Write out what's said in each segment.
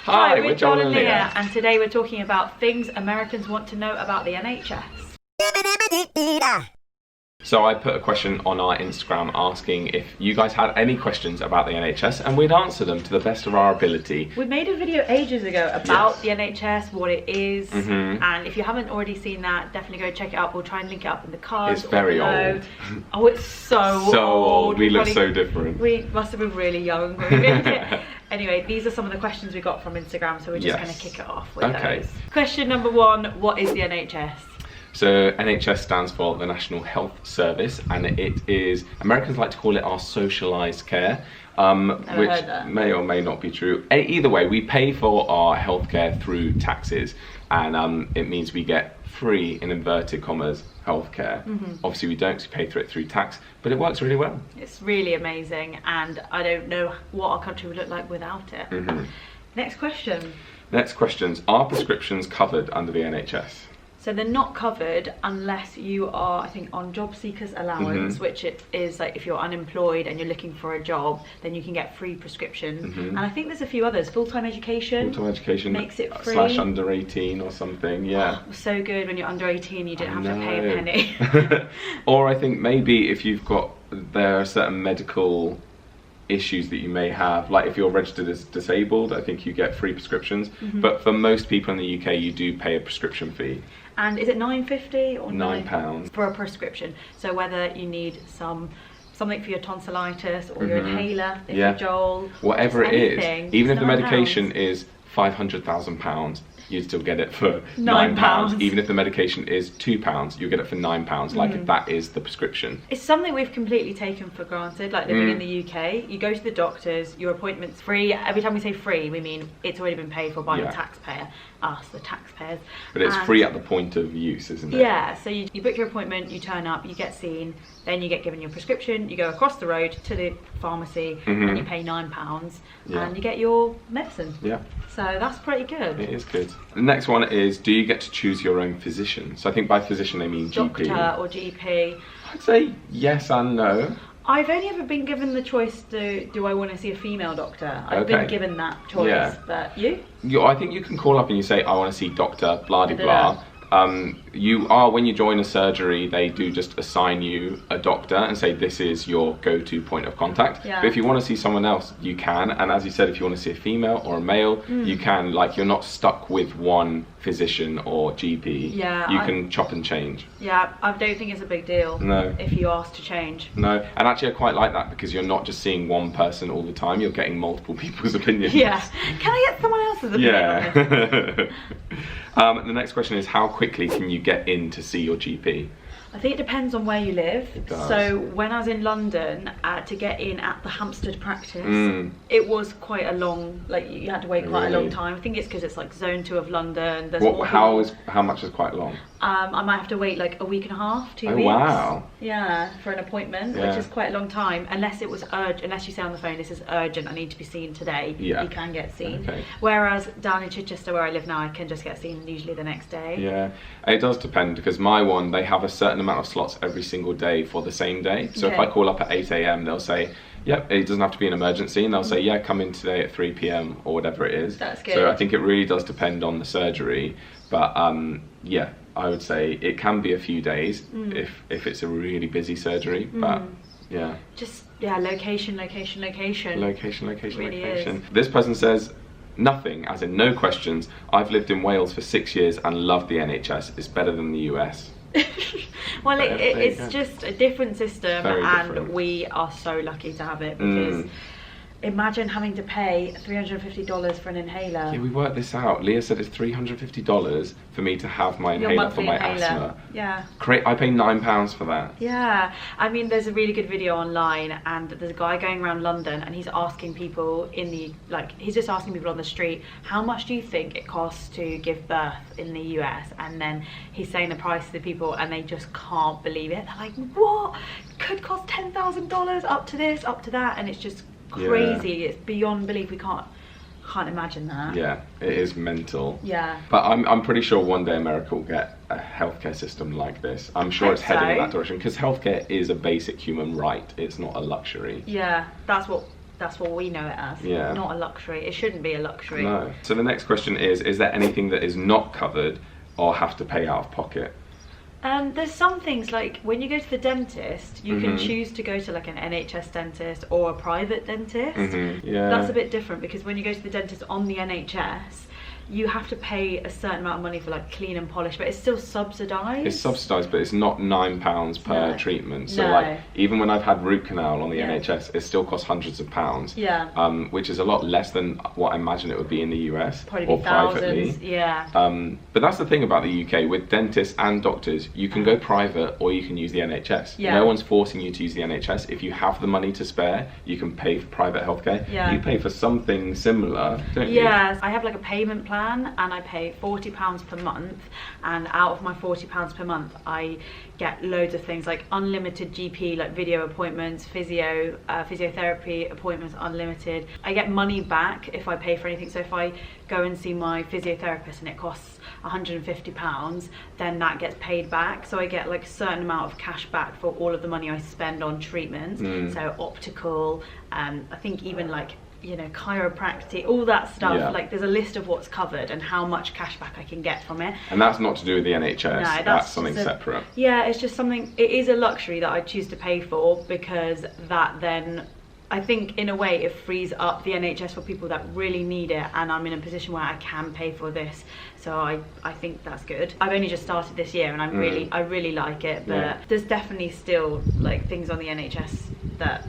Hi, we're Joel and Lia, and today we're talking about things Americans want to know about the NHS. So I put a question on our Instagram asking if you guys had any questions about the NHS, and we'd answer them to the best of our ability. We made a video ages ago about the NHS, what it is, and if you haven't already seen that, definitely go check it out. We'll try and link it up in the cards. It's very old. Oh, it's so old. We look so different. We must have been really young when we made it. Anyway, these are some of the questions we got from Instagram, so we're just going to kick it off with those. Question number 1, what is the NHS? So NHS stands for the National Health Service, and it is, Americans like to call it our socialised care, which may or may not be true. Either way, we pay for our healthcare through taxes, and it means we get free, in inverted commas, healthcare. Obviously we don't pay for it through tax, but it works really well. It's really amazing, and I don't know what our country would look like without it. Next question. Next questions. Are prescriptions covered under the NHS? So they're not covered unless you are, I think, on job seekers allowance, which it is like if you're unemployed and you're looking for a job, then you can get free prescriptions. And I think there's a few others. Full-time education. Full-time education makes it free. / under 18 or something, yeah. Oh, so good when you're under 18, you don't have to pay a penny. Or I think maybe if you've got, there are certain medical issues that you may have, like if you're registered as disabled, I think you get free prescriptions. But for most people in the UK, you do pay a prescription fee. And is it £9.50 or £9 for a prescription? So whether you need something for your tonsillitis or your inhaler, if you're Joel, whatever it is, even if the medication is £500,000, you'd still get it for £9. Even if the medication is £2, you get it for £9. Like that is the prescription. It's something we've completely taken for granted, like living in the UK. You go to the doctors, your appointment's free. Every time we say free, we mean it's already been paid for by the taxpayer, us, the taxpayers. But it's free at the point of use, isn't it? Yeah, so you book your appointment, you turn up, you get seen, then you get given your prescription, you go across the road to the pharmacy and you pay £9 and you get your medicine. Yeah. So that's pretty good. It is good. The next one is, do you get to choose your own physician? So I think by physician they mean GP. Doctor or GP. I'd say yes and no. I've only ever been given the choice to, do I want to see a female doctor? I've been given that choice, but you? I think you can call up and you say, I want to see Dr. blah de blah. When you join a surgery, they do just assign you a doctor and say this is your go-to point of contact. But if you want to see someone else, you can. And as you said, if you want to see a female or a male, you can. Like, you're not stuck with one physician or GP. You can chop and change. I don't think it's a big deal. No. If you ask to change. No, and actually I quite like that because you're not just seeing one person all the time. You're getting multiple people's opinions. Yeah. Can I get someone else's opinion? The next question is, how quickly can you get in to see your GP? I think it depends on where you live. It does. So when I was in London, to get in at the Hampstead practice, it was quite a long, like you had to wait quite a long time. I think it's because it's like zone 2 of London. There's how much is quite long? I might have to wait like a week and a half, 2 weeks. Oh wow. Yeah, for an appointment, which is quite a long time. Unless it was urgent, unless you say on the phone, this is urgent, I need to be seen today, you can get seen. Whereas down in Chichester where I live now, I can just get seen usually the next day. Yeah, it does depend because my one, they have a certain amount of slots every single day for the same day. So if I call up at 8 AM, they'll say, yep, it doesn't have to be an emergency, and they'll say, yeah, come in today at 3 PM or whatever it is. That's good. So I think it really does depend on the surgery, but yeah, I would say it can be a few days if it's a really busy surgery, but yeah. Just, location. Really is. This person says, nothing, as in no questions. I've lived in Wales for 6 years and love the NHS. It's better than the US. Well, it's just a different system, and different. We are so lucky to have it because imagine having to pay $350 for an inhaler. Yeah, we worked this out. Leah said it's $350 for me to have my inhaler for my asthma. Yeah. I pay £9 for that. Yeah. I mean, there's a really good video online, and there's a guy going around London, and he's asking people he's just asking people on the street, how much do you think it costs to give birth in the US? And then he's saying the price to the people, and they just can't believe it. They're like, what? Could cost $10,000 up to this, up to that, and it's just crazy. It's beyond belief. We can't imagine that. Yeah, it is mental. Yeah. But I'm pretty sure one day America will get a healthcare system like this. I'm sure it's heading in that direction because healthcare is a basic human right. It's not a luxury. Yeah, that's what that's what we know it as. Yeah. Not a luxury. It shouldn't be a luxury. No. So the next question is there anything that is not covered or have to pay out of pocket? There's some things like when you go to the dentist, you can choose to go to like an NHS dentist or a private dentist. Yeah. That's a bit different because when you go to the dentist on the NHS, you have to pay a certain amount of money for like clean and polish, but it's still subsidised. It's subsidised, but it's not £9 per treatment. So like even when I've had root canal on the NHS, it still costs hundreds of pounds. Yeah. Which is a lot less than what I imagine it would be in the US. Probably or thousands. privately. Yeah. But that's the thing about the UK with dentists and doctors. You can go private or you can use the NHS. Yeah. No one's forcing you to use the NHS. If you have the money to spare, you can pay for private healthcare. Yeah. You pay for something similar, don't you? Yes, I have like a payment plan and I pay £40 per month, and out of my £40 per month I get loads of things like unlimited GP, like video appointments, physiotherapy appointments, unlimited. I get money back if I pay for anything. So if I go and see my physiotherapist and it costs £150, then that gets paid back. So I get like a certain amount of cash back for all of the money I spend on treatments. So optical, I think even like, you know, chiropractic, all that stuff. Like there's a list of what's covered and how much cash back I can get from it. And that's not to do with the NHS. No, that's something separate. Yeah, it's just something, it is a luxury that I choose to pay for, because that then, I think in a way it frees up the NHS for people that really need it, and I'm in a position where I can pay for this. So I think that's good. I've only just started this year and I really like it, but there's definitely still like things on the NHS that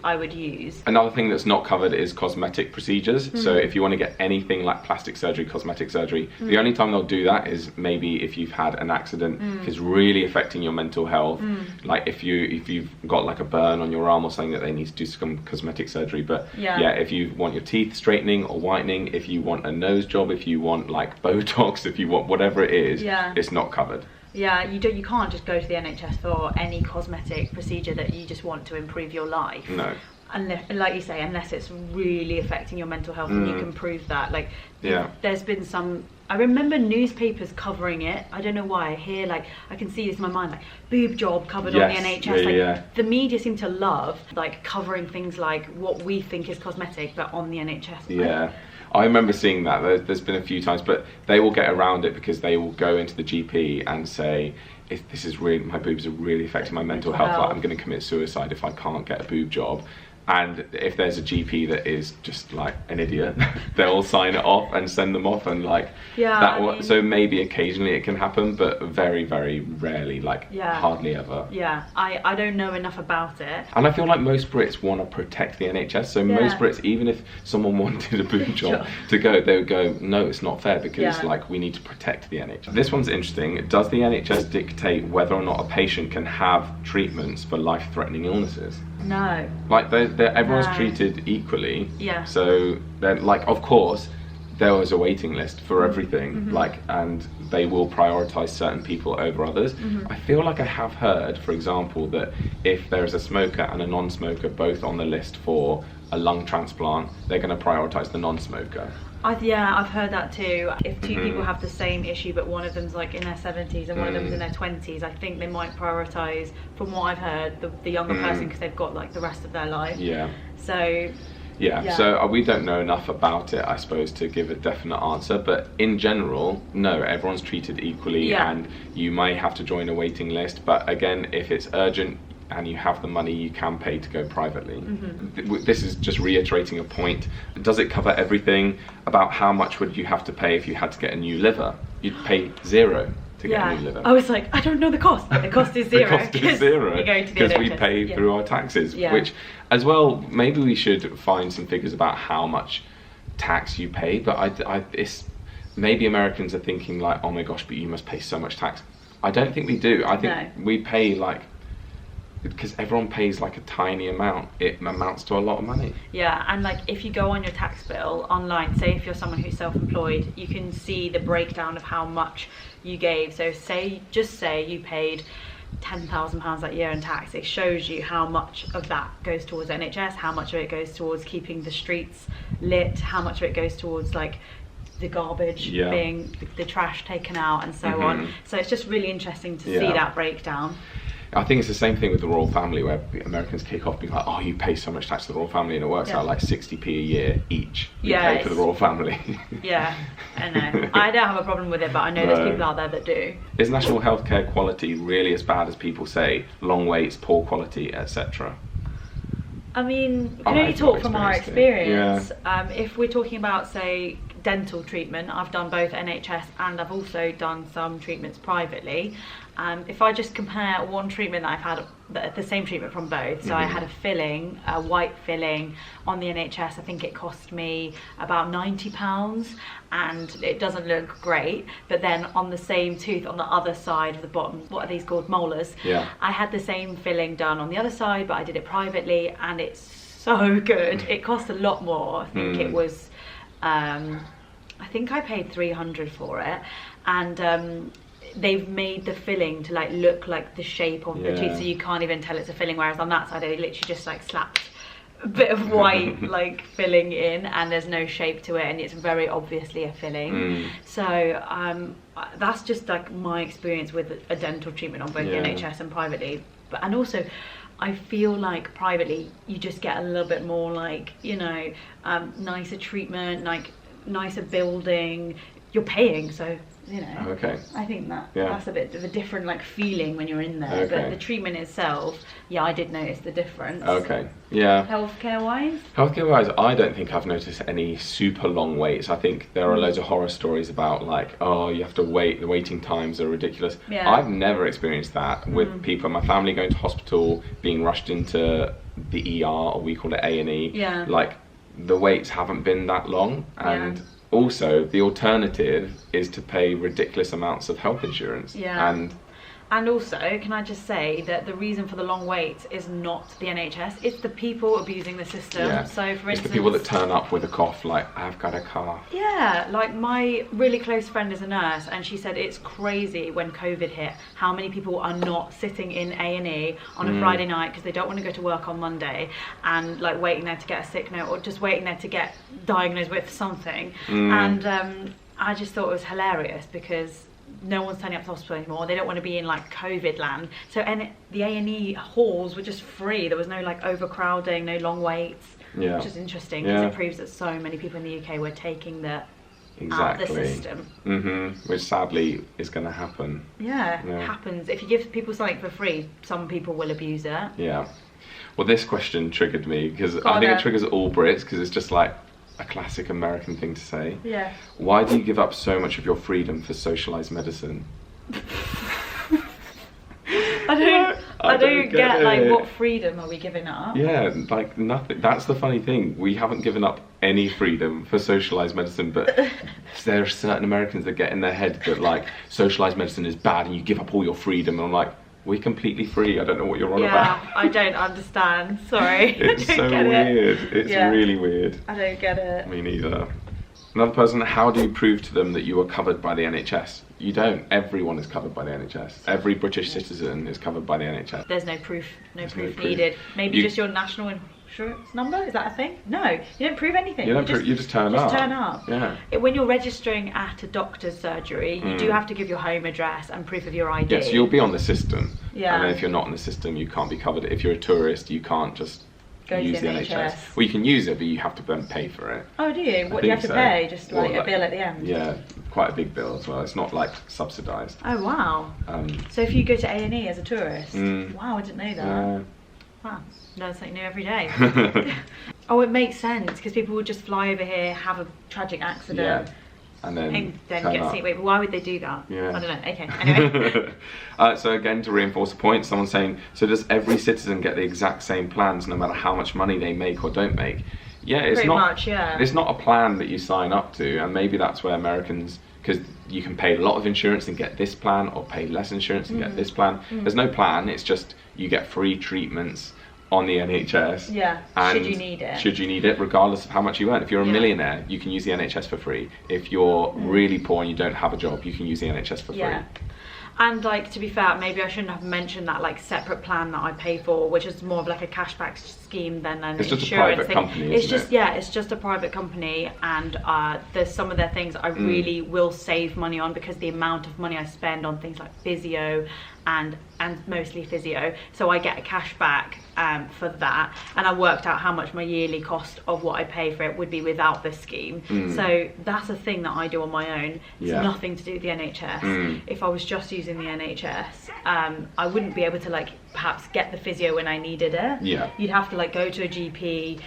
I would use. Another thing that's not covered is cosmetic procedures. So if you want to get anything like plastic surgery, cosmetic surgery, the only time they'll do that is maybe if you've had an accident, if it's really affecting your mental health, like if you've got like a burn on your arm or something that they need to do some cosmetic surgery. But if you want your teeth straightening or whitening, if you want a nose job, if you want like Botox, if you want whatever it is, it's not covered. Yeah, you can't just go to the NHS for any cosmetic procedure that you just want to improve your life. No. Unless, like you say, unless it's really affecting your mental health and you can prove that. Like, there's been some, I remember newspapers covering it. I don't know why. Here, like, I can see this in my mind, like, boob job covered on the NHS. The media seem to love, like, covering things like what we think is cosmetic, but on the NHS. Yeah. I remember seeing that. There's been a few times, but they will get around it because they will go into the GP and say, if this is really, my boobs are really affecting my mental health, like I'm going to commit suicide if I can't get a boob job. And if there's a GP that is just like an idiot, they'll sign it off and send them off, and like so maybe occasionally it can happen, but very, very rarely, like hardly ever. Yeah, I don't know enough about it. And I feel like most Brits want to protect the NHS, so most Brits, even if someone wanted a boob job to go, they would go, no, it's not fair, because like we need to protect the NHS. This one's interesting. Does the NHS dictate whether or not a patient can have treatments for life-threatening illnesses? No. Like everyone's treated equally. Yeah. So then, like, of course, there was a waiting list for everything. Like, and they will prioritise certain people over others. I feel like I have heard, for example, that if there is a smoker and a non-smoker both on the list for a lung transplant, they're going to prioritise the non-smoker. I've heard that too. If two people have the same issue, but one of them's like in their 70s and one of them's in their 20s, I think they might prioritise, from what I've heard, the younger person, because they've got like the rest of their life. Yeah. So. Yeah, so we don't know enough about it, I suppose, to give a definite answer. But in general, no, everyone's treated equally, and you may have to join a waiting list. But again, if it's urgent and you have the money, you can pay to go privately. This is just reiterating a point. Does it cover everything? About how much would you have to pay if you had to get a new liver? You'd pay zero to get a new liver. I was like, I don't know the cost, but the cost is zero. The cost is zero, because we pay through our taxes, which as well, maybe we should find some figures about how much tax you pay, but it's maybe Americans are thinking like, oh my gosh, but you must pay so much tax. I don't think we do. I think we pay like, because everyone pays like a tiny amount, it amounts to a lot of money. Yeah, and like if you go on your tax bill online, say if you're someone who's self-employed, you can see the breakdown of how much you gave. So just say you paid £10,000 that year in tax. It shows you how much of that goes towards NHS, how much of it goes towards keeping the streets lit, how much of it goes towards like the garbage being the trash taken out, and so on. So it's just really interesting to see that breakdown. I think it's the same thing with the royal family, where Americans kick off being like, oh, you pay so much tax to the royal family, and it works out like 60p a year each you pay for the royal family. Yeah, I know. I don't have a problem with it, but I know there's people out there that do. Is national healthcare quality really as bad as people say? Long waits, poor quality, etc. I mean, we can only talk from our experience. Yeah. If we're talking about, say, dental treatment, I've done both NHS and I've also done some treatments privately. If I just compare one treatment that I've had, the same treatment from both, so I had a white filling on the NHS. I think it cost me about £90 and it doesn't look great, but then on the same tooth on the other side of the bottom, what are these called, molars, I had the same filling done on the other side, but I did it privately and it's so good. It cost a lot more. I think it was I think I paid £300 for it, and they've made the filling to like look like the shape of the tooth, so you can't even tell it's a filling, whereas on that side they literally just like slapped a bit of white like filling in and there's no shape to it and it's very obviously a filling. So that's just like my experience with a dental treatment on both the NHS and privately. And also I feel like privately you just get a little bit more like, you know, nicer treatment, like nicer building. You're paying, so you know. I think that's a bit of a different like feeling when you're in there. But the treatment itself, I did notice the difference. Healthcare wise, I don't think I've noticed any super long waits. I think there are loads of horror stories about like, oh, you have to wait, the waiting times are ridiculous. I've never experienced that with people in my family going to hospital, being rushed into the ER, or we call it A&E. Like the waits haven't been that long, and also the alternative is to pay ridiculous amounts of health insurance. And also, can I just say that the reason for the long waits is not the NHS, it's the people abusing the system. So for instance, it's the people that turn up with a cough, like, I've got a cough. Like my really close friend is a nurse and she said it's crazy when COVID hit how many people are not sitting in A&E on a Friday night because they don't want to go to work on Monday and like waiting there to get a sick note or just waiting there to get diagnosed with something. And I just thought it was hilarious because no one's turning up to hospital anymore. They don't want to be in like COVID land. So the A&E halls were just free. There was no like overcrowding, no long waits. Which is interesting because it proves that so many people in the UK were taking the out of the system. Which sadly is going to happen. It happens. If you give people something for free, some people will abuse it. Well, this question triggered me because I think it triggers all Brits because it's just like a classic American thing to say. Why do you give up so much of your freedom for socialised medicine? I don't get like what freedom are we giving up? Like nothing. That's the funny thing. We haven't given up any freedom for socialised medicine, but there are certain Americans that get in their head that like socialised medicine is bad and you give up all your freedom, and I'm like, we're completely free. I don't know what you're on about. I don't understand. Sorry. It's so weird. It's really weird. I don't get it. Me neither. Another person, how do you prove to them that you are covered by the NHS? You don't. Everyone is covered by the NHS. Every British citizen is covered by the NHS. There's no proof. No proof needed. Maybe just your national insurance number? Is that a thing? No, you don't prove anything. You just turn up. Turn up. When you're registering at a doctor's surgery, you do have to give your home address and proof of your ID. Yes, you'll be on the system. And then if you're not on the system, you can't be covered. If you're a tourist, you can't just use the NHS. Well, you can use it, but you have to then pay for it. Oh, do you? What do you have to pay? Just like a bill at the end? Yeah, quite a big bill as well. It's not like subsidised. Oh, wow. So if you go to A&E as a tourist, wow, I didn't know that. Wow, learn something new every day. Oh, it makes sense because people would just fly over here, have a tragic accident, and then get sick. Wait, but why would they do that? I don't know. Okay, anyway. So again, to reinforce the point, someone's saying, so does every citizen get the exact same plans no matter how much money they make or don't make? It's pretty much. It's not a plan that you sign up to, and maybe that's where Americans, because you can pay a lot of insurance and get this plan, or pay less insurance and get this plan. There's no plan. It's just you get free treatments on the NHS. And should you need it, regardless of how much you earn. If you're a millionaire, you can use the NHS for free. If you're really poor and you don't have a job, you can use the NHS for free. And like, to be fair, maybe I shouldn't have mentioned that like separate plan that I pay for, which is more of like a cashback scheme than an it's just insurance a private thing. company, It's isn't just it? yeah, it's just a private company, and there's some of their things I really will save money on, because the amount of money I spend on things like physio and mostly physio, so I get a cash back for that, and I worked out how much my yearly cost of what I pay for it would be without this scheme. So that's a thing that I do on my own. It's nothing to do with the NHS. If I was just using the NHS, I wouldn't be able to like perhaps get the physio when I needed it. You'd have to like go to a GP,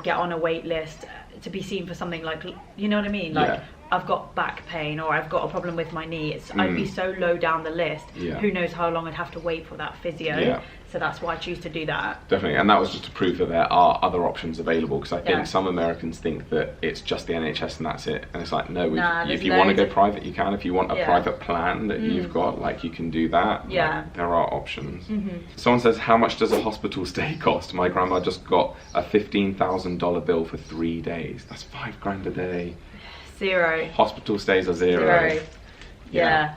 get on a wait list to be seen for something like, you know what I mean, like I've got back pain or I've got a problem with my knee. I'd be so low down the list. Who knows how long I'd have to wait for that physio. So that's why I choose to do that. Definitely, and that was just to prove that there are other options available, because I think some Americans think that it's just the NHS and that's it, and it's like, no, if you want to go private, you can. If you want a private plan that you've got, like, you can do that. Like, there are options. Someone says, how much does a hospital stay cost? My grandma just got a $15,000 bill for 3 days. That's $5,000 a day. Zero. Hospital stays are zero. Yeah.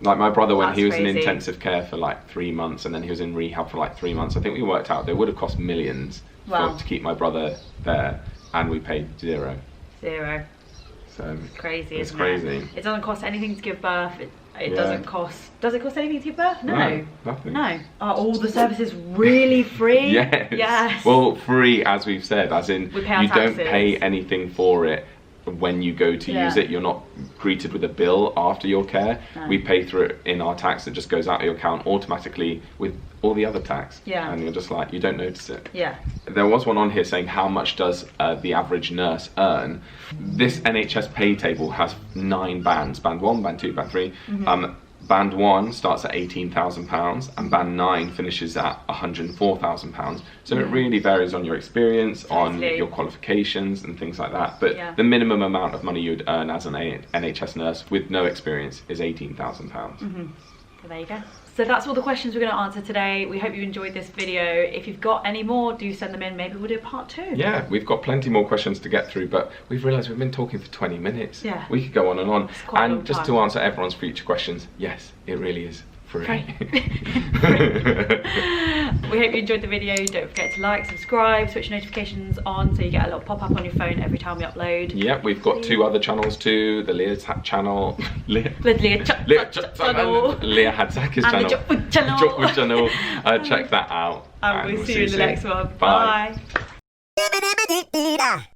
Like my brother, when he was in intensive care for like 3 months, and then he was in rehab for like 3 months, I think we worked out they would have cost millions to keep my brother there, and we paid zero. So it's crazy. It's crazy. It doesn't cost anything to give birth. It doesn't cost. Does it cost anything to give birth? No. Nothing. No. Are all the services really free? Yes. Well, free, as we've said, as in we pay our you taxes. don't pay anything for it. When you go to use it, you're not greeted with a bill after your care. We pay through it in our tax. It just goes out of your account automatically with all the other tax. And you're just like, you don't notice it. There was one on here saying, how much does the average nurse earn? This NHS pay table has 9 bands: band 1, band 2, band 3. Band 1 starts at £18,000 and band 9 finishes at £104,000. So it really varies on your experience, on your qualifications and things like that. But the minimum amount of money you would earn as an NHS nurse with no experience is £18,000. So there you go. So that's all the questions we're going to answer today. We hope you enjoyed this video. If you've got any more, do send them in. Maybe we'll do a part 2. Yeah, we've got plenty more questions to get through, but we've realised we've been talking for 20 minutes. We could go on and on. And just to answer everyone's future questions, yes, it really is free. We hope you enjoyed the video. Don't forget to like, subscribe, switch notifications on so you get a little pop-up on your phone every time we upload. Yep, we've got 2 other channels too. The Lia channel. Lia Hadsaka's channel. The Food channel. Check that out. And we'll see you in the next one. Bye. Bye.